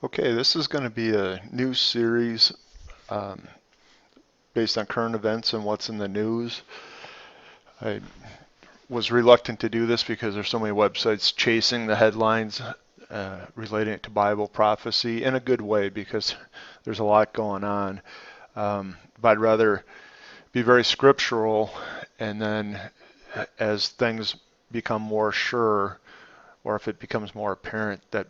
Okay, this is going to be a new series um, based on current events and what's in the news. I was reluctant to do this because there's so many websites chasing the headlines relating it to Bible prophecy in a good way because there's a lot going on. But I'd rather be very scriptural, and then as things become more sure, or if it becomes more apparent that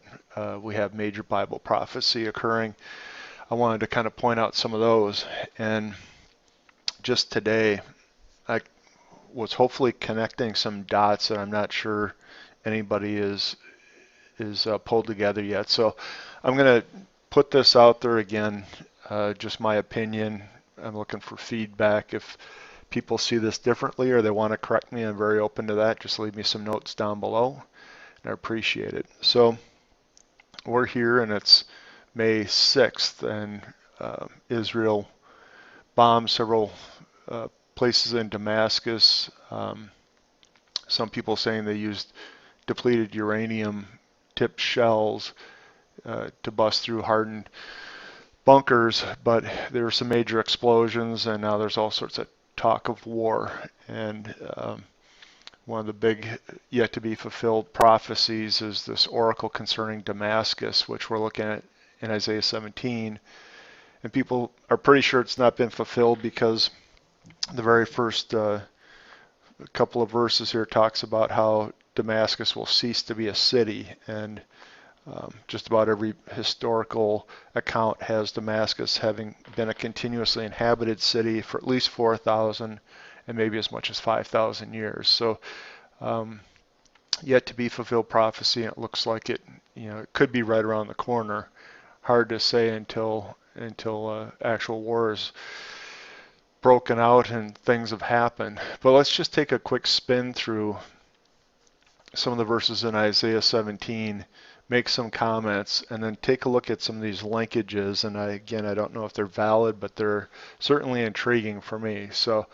we have major Bible prophecy occurring, I wanted to kind of point out some of those. And just today, I was hopefully connecting some dots that I'm not sure anybody is pulled together yet. So I'm going to put this out there again, just my opinion. I'm looking for feedback. If people see this differently or they want to correct me, I'm very open to that. Just leave me some notes down below, and I appreciate it. So we're here, and it's May 6th, and Israel bombed several places in Damascus. Some people saying they used depleted uranium tipped shells to bust through hardened bunkers, but there were some major explosions, and now there's all sorts of talk of war. And one of the big yet to be fulfilled prophecies is this oracle concerning Damascus, which we're looking at in Isaiah 17. And people are pretty sure it's not been fulfilled because the very first couple of verses here talks about how Damascus will cease to be a city, and just about every historical account has Damascus having been a continuously inhabited city for at least 4,000 and maybe as much as 5,000 years. So yet to be fulfilled prophecy, and it looks like it could be right around the corner. Hard to say until actual war is broken out and things have happened. But let's just take a quick spin through some of the verses in Isaiah 17, make some comments, and then take a look at some of these linkages. And again, I don't know if they're valid, but they're certainly intriguing for me. So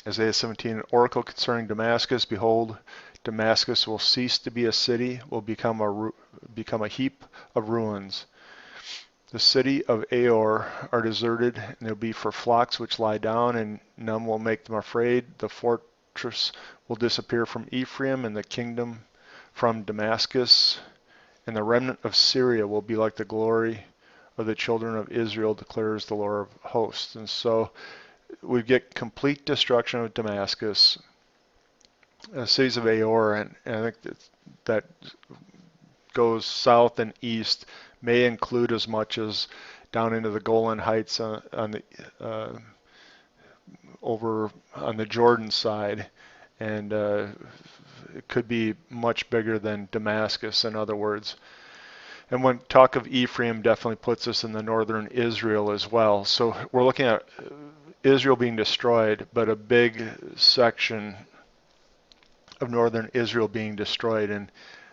Isaiah 17, an oracle concerning Damascus. Behold, Damascus will cease to be a city, will become a heap of ruins. The city of Aor are deserted, and they'll be for flocks which lie down, and none will make them afraid. The fortress will disappear from Ephraim, and the kingdom from Damascus, and the remnant of Syria will be like the glory of the children of Israel, declares the Lord of hosts. And so we get complete destruction of Damascus, cities of Aor, and I think that goes south and east, may include as much as down into the Golan Heights over on the Jordan side, and it could be much bigger than Damascus, in other words. And when talk of Ephraim definitely puts us in the northern Israel as well. So we're looking at Israel being destroyed, but a big section of northern Israel being destroyed, and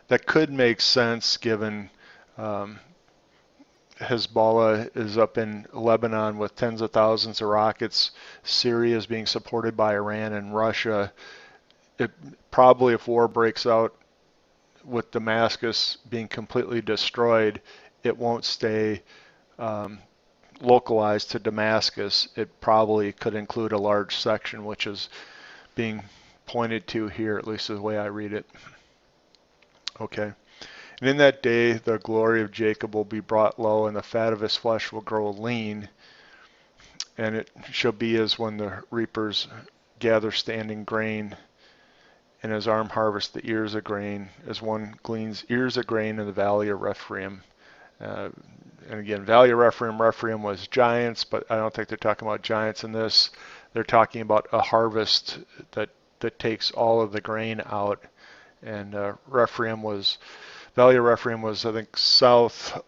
that could make sense given Hezbollah is up in Lebanon with tens of thousands of rockets. Syria is being supported by Iran and Russia. It probably, if war breaks out with Damascus being completely destroyed, it won't stay localized to Damascus. It probably could include a large section, which is being pointed to here, at least the way I read it. Okay. And in that day the glory of Jacob will be brought low, and the fat of his flesh will grow lean. And it shall be as when the reapers gather standing grain, and his arm harvests the ears of grain, as one gleans ears of grain in the valley of Rephaim. And again, valley of Rephaim was giants, but I don't think they're talking about giants in this. They're talking about a harvest that takes all of the grain out. And Valley of Rephaim was, I think, south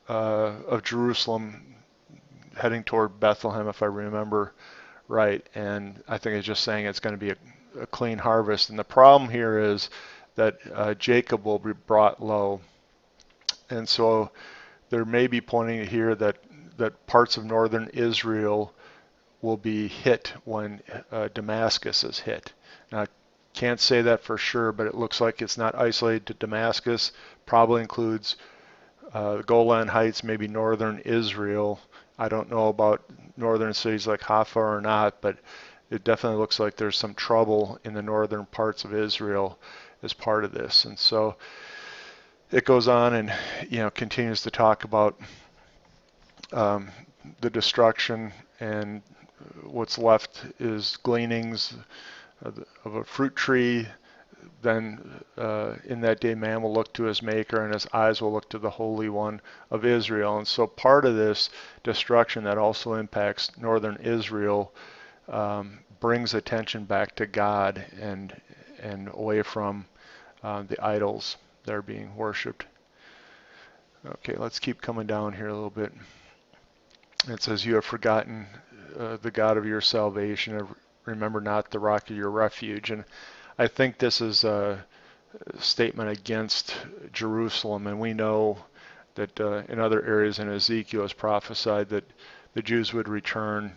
of Jerusalem, heading toward Bethlehem, if I remember right. And I think it's just saying it's going to be a clean harvest. And the problem here is that Jacob will be brought low. And so there may be pointing here that parts of northern Israel will be hit when Damascus is hit. Now, Can't say that for sure, but it looks like it's not isolated to Damascus. Probably includes the Golan Heights, maybe northern Israel. I don't know about northern cities like Haifa or not, but it definitely looks like there's some trouble in the northern parts of Israel as part of this. And so it goes on and continues to talk about the destruction, and what's left is gleanings of a fruit tree. Then in that day man will look to his maker, and his eyes will look to the Holy One of Israel. And so part of this destruction that also impacts northern Israel brings attention back to God and away from the idols that are being worshipped. Okay, let's keep coming down here a little bit. It says, you have forgotten the God of your salvation, remember not the rock of your refuge. And I think this is a statement against Jerusalem, and we know that in other areas in Ezekiel is prophesied that the Jews would return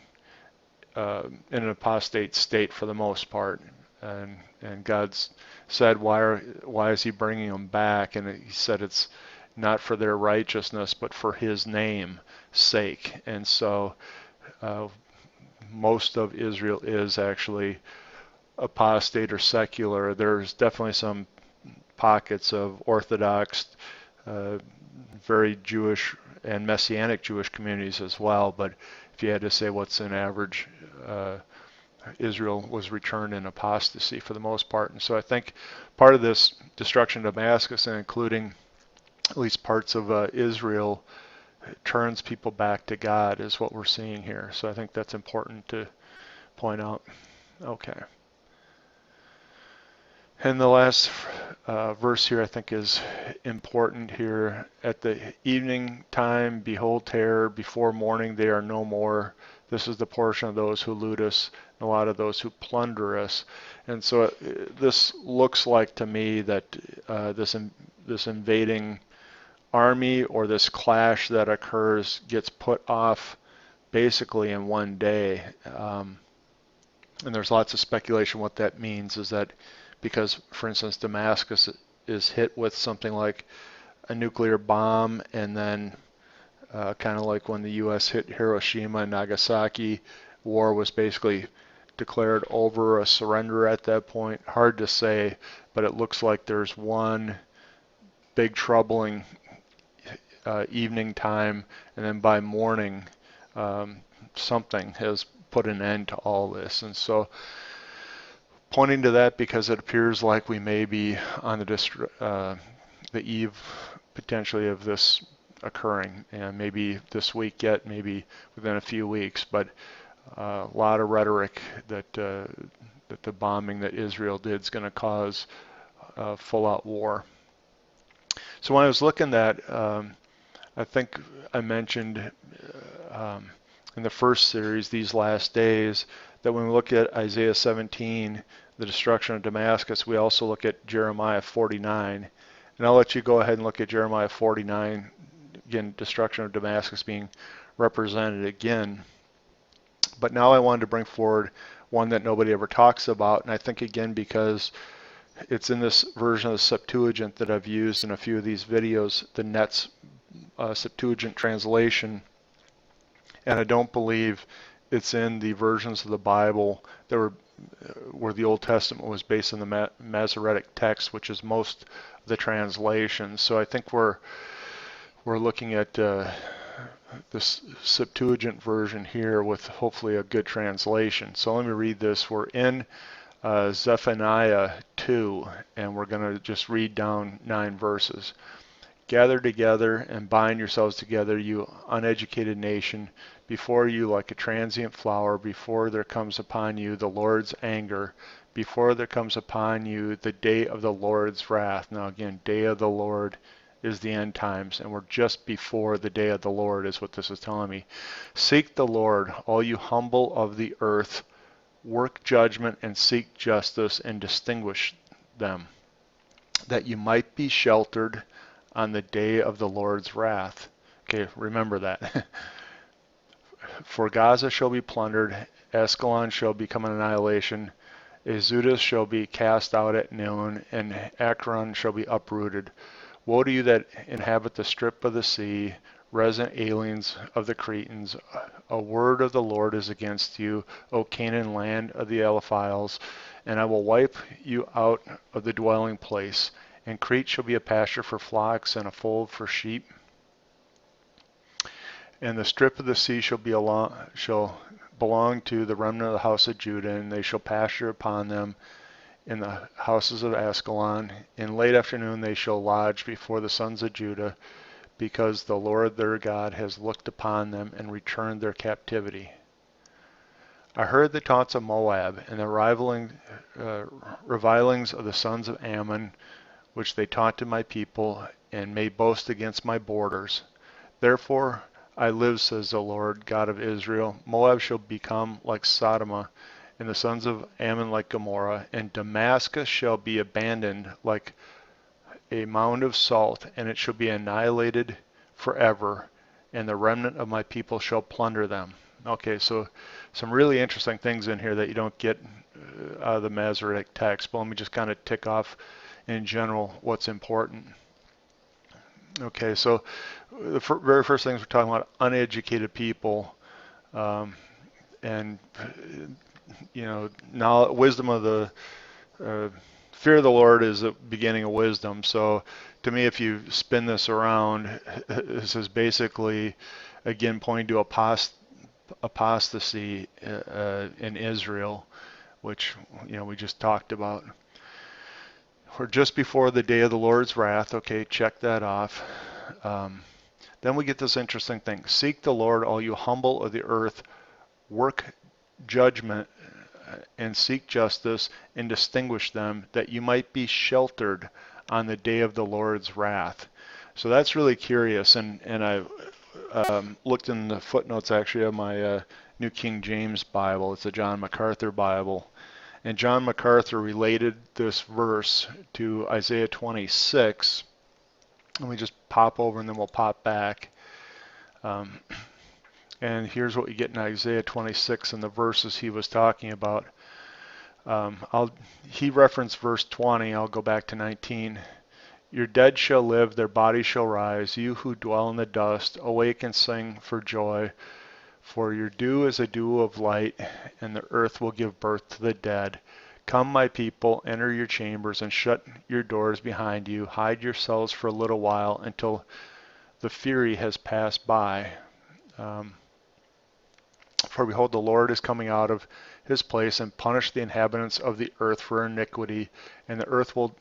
in an apostate state for the most part, and God's said, why is he bringing them back? And he said it's not for their righteousness, but for his name's sake. And so most of Israel is actually apostate or secular. There's definitely some pockets of Orthodox, very Jewish and Messianic Jewish communities as well, but if you had to say what's an average, Israel was returned in apostasy for the most part. And so I think part of this destruction of Damascus, and including at least parts of Israel, turns people back to God is what we're seeing here. So I think that's important to point out. Okay. And the last verse here I think is important here. At the evening time, behold terror, before morning they are no more. This is the portion of those who loot us, and a lot of those who plunder us. And so this looks like to me that this invading army or this clash that occurs gets put off basically in one day. And there's lots of speculation what that means. Is that because, for instance, Damascus is hit with something like a nuclear bomb, and then kind of like when the U.S. hit Hiroshima and Nagasaki, war was basically declared over, a surrender at that point. Hard to say, but it looks like there's one big troubling evening time, and then by morning something has put an end to all this. And so pointing to that, because it appears like we may be on the eve potentially of this occurring, and maybe this week yet, maybe within a few weeks, but a lot of rhetoric that the bombing that Israel did is going to cause full-out war. So when I was looking at, I think I mentioned in the first series, These Last Days, that when we look at Isaiah 17, the destruction of Damascus, we also look at Jeremiah 49. And I'll let you go ahead and look at Jeremiah 49, again, destruction of Damascus being represented again. But now I wanted to bring forward one that nobody ever talks about, and I think again because it's in this version of the Septuagint that I've used in a few of these videos, the Net's Septuagint translation, and I don't believe it's in the versions of the Bible that were where the Old Testament was based on the Masoretic text, which is most of the translations. So I think we're looking at this Septuagint version here with hopefully a good translation. So let me read this. We're in Zephaniah 2, and we're going to just read down 9 verses. Gather together and bind yourselves together, you uneducated nation, before you like a transient flower, before there comes upon you the Lord's anger, before there comes upon you the day of the Lord's wrath. Now again, day of the Lord is the end times, and we're just before the day of the Lord is what this is telling me. Seek the Lord, all you humble of the earth, work judgment and seek justice and distinguish them, that you might be sheltered on the day of the Lord's wrath. Okay, remember that. For Gaza shall be plundered, Ascalon shall become an annihilation, Azotus shall be cast out at noon, and Akron shall be uprooted. Woe to you that inhabit the strip of the sea, resident aliens of the Cretans. A word of the Lord is against you, O Canaan, land of the Elephiles, and I will wipe you out of the dwelling place. And Crete shall be a pasture for flocks and a fold for sheep. And the strip of the sea shall belong to the remnant of the house of Judah, and they shall pasture upon them in the houses of Ascalon. In late afternoon they shall lodge before the sons of Judah, because the Lord their God has looked upon them and returned their captivity. I heard the taunts of Moab and the revilings of the sons of Ammon, which they taunted my people and made boast against my borders. Therefore I live, says the Lord God of Israel, Moab shall become like Sodom, and the sons of Ammon like Gomorrah, and Damascus shall be abandoned like a mound of salt, and it shall be annihilated forever, and the remnant of my people shall plunder them. Okay, so some really interesting things in here that you don't get out of the Masoretic text, but let me just kind of tick off in general what's important. Okay, so the very first things we're talking about, uneducated people, and now wisdom of the fear of the Lord is the beginning of wisdom. So to me, if you spin this around, this is basically again pointing to apostasy in Israel, which we just talked about. We're just before the day of the Lord's wrath. Okay, check that off. Then we get this interesting thing. Seek the Lord, all you humble of the earth. Work judgment and seek justice and distinguish them, that you might be sheltered on the day of the Lord's wrath. So that's really curious. And I looked in the footnotes actually of my New King James Bible. It's a John MacArthur Bible. And John MacArthur related this verse to Isaiah 26. Let me just pop over and then we'll pop back. And here's what we get in Isaiah 26 and the verses he was talking about. He referenced verse 20. I'll go back to 19. Your dead shall live, their bodies shall rise. You who dwell in the dust, awake and sing for joy. For your dew is a dew of light, and the earth will give birth to the dead. Come, my people, enter your chambers and shut your doors behind you. Hide yourselves for a little while until the fury has passed by. For behold, the Lord is coming out of his place and punish the inhabitants of the earth for iniquity, and the earth will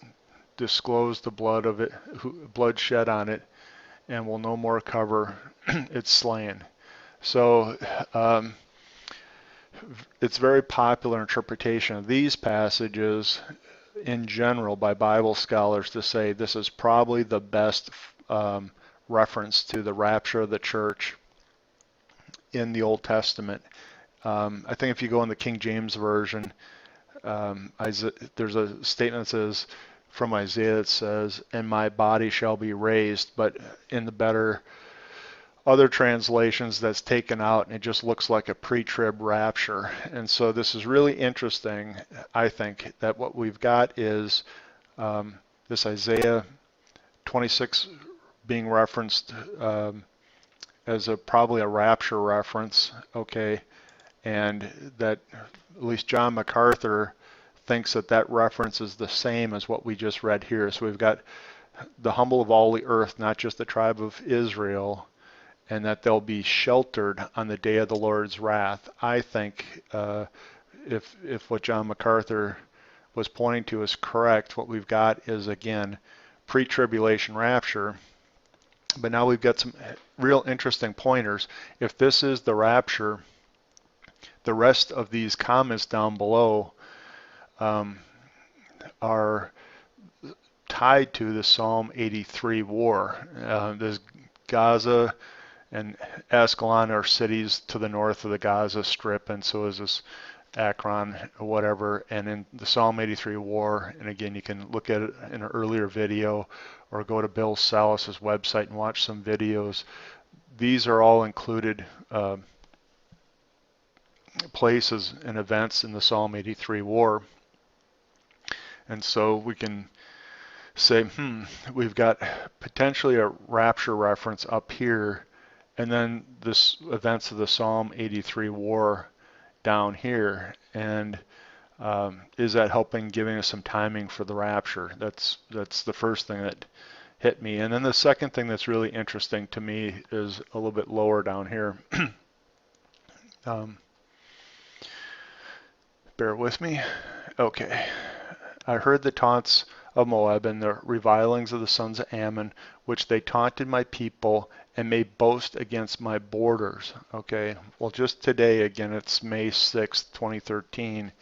disclose the blood shed on it, and will no more cover its slain. So it's very popular interpretation of these passages in general by Bible scholars to say this is probably the best reference to the rapture of the church in the Old Testament. I think if you go in the King James Version, there's a statement that says, from Isaiah that says, and my body shall be raised, but in the other translations that's taken out and it just looks like a pre-trib rapture. And so this is really interesting, I think, that what we've got is this Isaiah 26 being referenced as probably a rapture reference, okay, and that at least John MacArthur thinks that reference is the same as what we just read here. So we've got the humble of all the earth, not just the tribe of Israel, and that they'll be sheltered on the day of the Lord's wrath. I think if what John MacArthur was pointing to is correct, what we've got is, again, pre-tribulation rapture. But now we've got some real interesting pointers. If this is the rapture, the rest of these comments down below are tied to the Psalm 83 war. There's Gaza and Ascalon are cities to the north of the Gaza Strip, and so is this Akron or whatever. And in the Psalm 83 war, and again, you can look at it in an earlier video or go to Bill Salas's website and watch some videos. These are all included places and events in the Psalm 83 war. And so we can say, we've got potentially a rapture reference up here, and then this events of the Psalm 83 war down here. And is that helping giving us some timing for the rapture? That's the first thing that hit me. And then the second thing that's really interesting to me is a little bit lower down here. Bear with me. Okay. I heard the taunts of Moab and the revilings of the sons of Ammon, which they taunted my people and made boast against my borders. Okay. Well, just today, again, it's May 6th, 2013.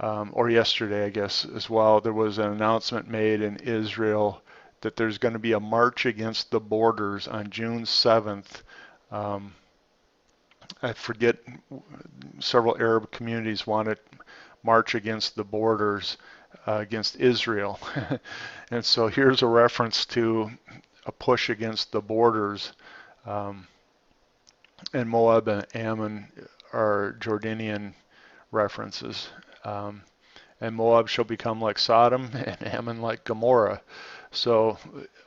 Or yesterday, I guess, as well, there was an announcement made in Israel that there's going to be a march against the borders on June 7th. I forget, several Arab communities want to march against the borders against Israel. And so here's a reference to a push against the borders. And Moab and Ammon are Jordanian references. And Moab shall become like Sodom and Ammon like Gomorrah. So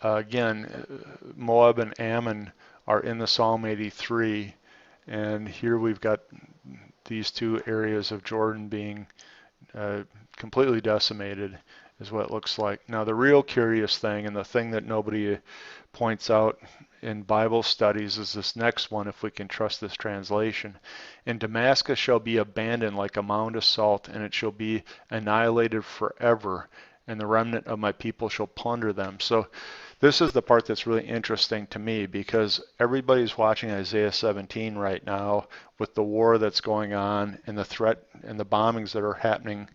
again, Moab and Ammon are in the Psalm 83, and here we've got these two areas of Jordan being completely decimated is what it looks like. Now the real curious thing, and the thing that nobody points out in Bible studies, is this next one, if we can trust this translation. And Damascus shall be abandoned like a mound of salt, and it shall be annihilated forever, and the remnant of my people shall plunder them. So this is the part that's really interesting to me, because everybody's watching Isaiah 17 right now with the war that's going on and the threat and the bombings that are happening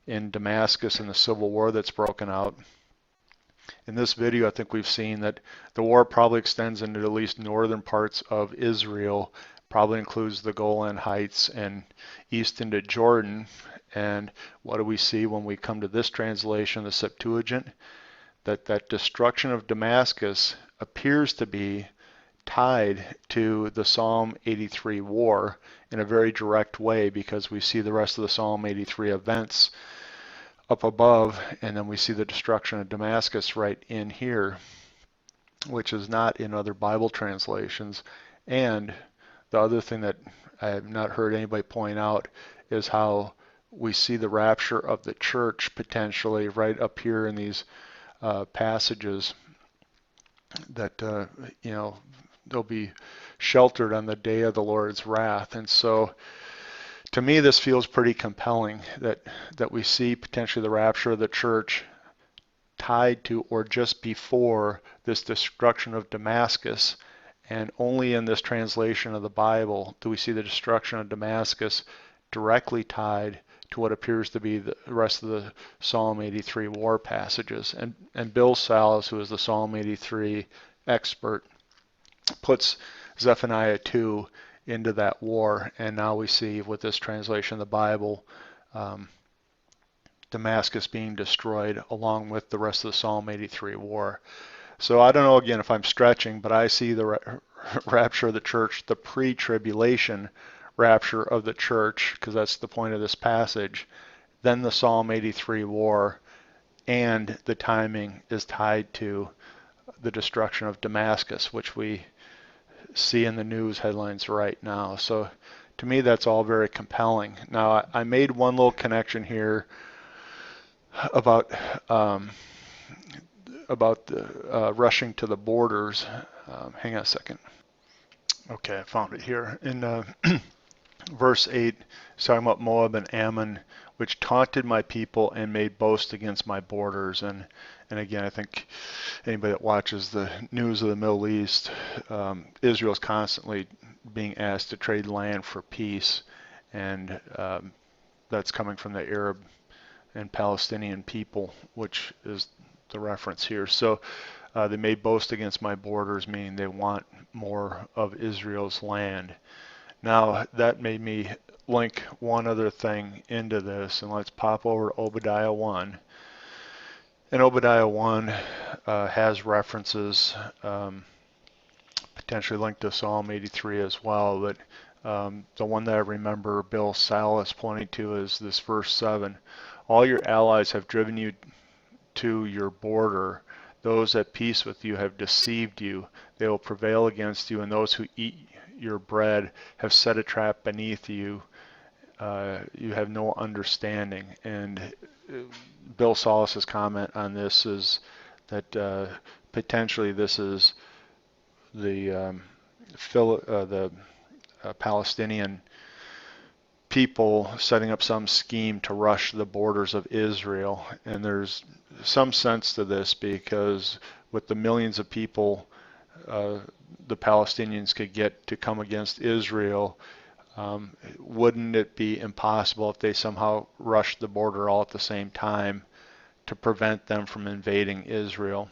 in Damascus and the civil war that's broken out. In this video, I think we've seen that the war probably extends into at least northern parts of Israel, probably includes the Golan Heights and east into Jordan. And what do we see when we come to this translation, the Septuagint? That destruction of Damascus appears to be tied to the Psalm 83 war in a very direct way, because we see the rest of the Psalm 83 events up above, and then we see the destruction of Damascus right in here, which is not in other Bible translations. And the other thing that I have not heard anybody point out is how we see the rapture of the church potentially right up here in these passages, that they'll be sheltered on the day of the Lord's wrath. And so to me, this feels pretty compelling that we see potentially the rapture of the church tied to or just before this destruction of Damascus. And only in this translation of the Bible do we see the destruction of Damascus directly tied to what appears to be the rest of the Psalm 83 war passages. And Bill Sallis, who is the Psalm 83 expert, puts Zephaniah 2 into that war, and now we see with this translation of the Bible, Damascus being destroyed along with the rest of the Psalm 83 war. So I don't know, again, if I'm stretching, but I see the rapture of the church, the pre-tribulation rapture of the church, because that's the point of this passage, then the Psalm 83 war, and the timing is tied to the destruction of Damascus, which we see in the news headlines right now. So to me, that's all very compelling. Now, I made one little connection here about rushing to the borders. Hang on a second. Okay, I found it here. In verse 8, it's talking about Moab and Ammon, which taunted my people and made boast against my borders. And again, I think anybody that watches the news of the Middle East, Israel's constantly being asked to trade land for peace, and that's coming from the Arab and Palestinian people, which is the reference here. So they made boast against my borders, meaning they want more of Israel's land. Now that made me link one other thing into this, and let's pop over to Obadiah 1. And Obadiah 1 has references potentially linked to Psalm 83 as well, but the one that I remember Bill Sallis pointing to is this verse 7. All your allies have driven you to your border. Those at peace with you have deceived you. They will prevail against you, and those who eat your bread have set a trap beneath you. You have no understanding. And Bill Solis's comment on this is that potentially this is the Palestinian people setting up some scheme to rush the borders of Israel. And there's some sense to this because with the millions of people the Palestinians could get to come against Israel, wouldn't it be impossible if they somehow rushed the border all at the same time to prevent them from invading Israel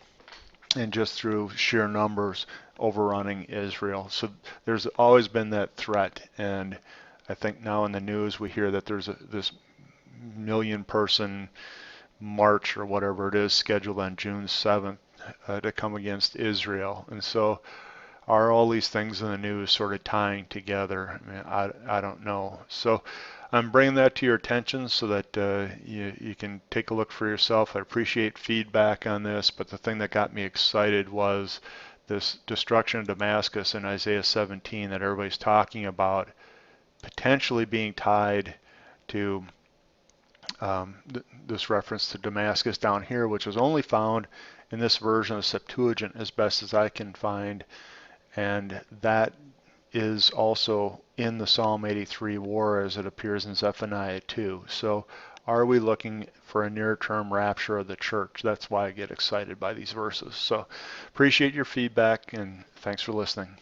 and just through sheer numbers overrunning Israel? So there's always been that threat, and I think now in the news we hear that there's this million-person march or whatever it is scheduled on June 7th to come against Israel. And so are all these things in the news sort of tying together? I mean, I don't know. So I'm bringing that to your attention so that you can take a look for yourself. I appreciate feedback on this, but the thing that got me excited was this destruction of Damascus in Isaiah 17 that everybody's talking about, potentially being tied to this reference to Damascus down here, which was only found in this version of Septuagint as best as I can find. And that is also in the Psalm 83 war as it appears in Zephaniah 2. So are we looking for a near-term rapture of the church? That's why I get excited by these verses. So appreciate your feedback, and thanks for listening.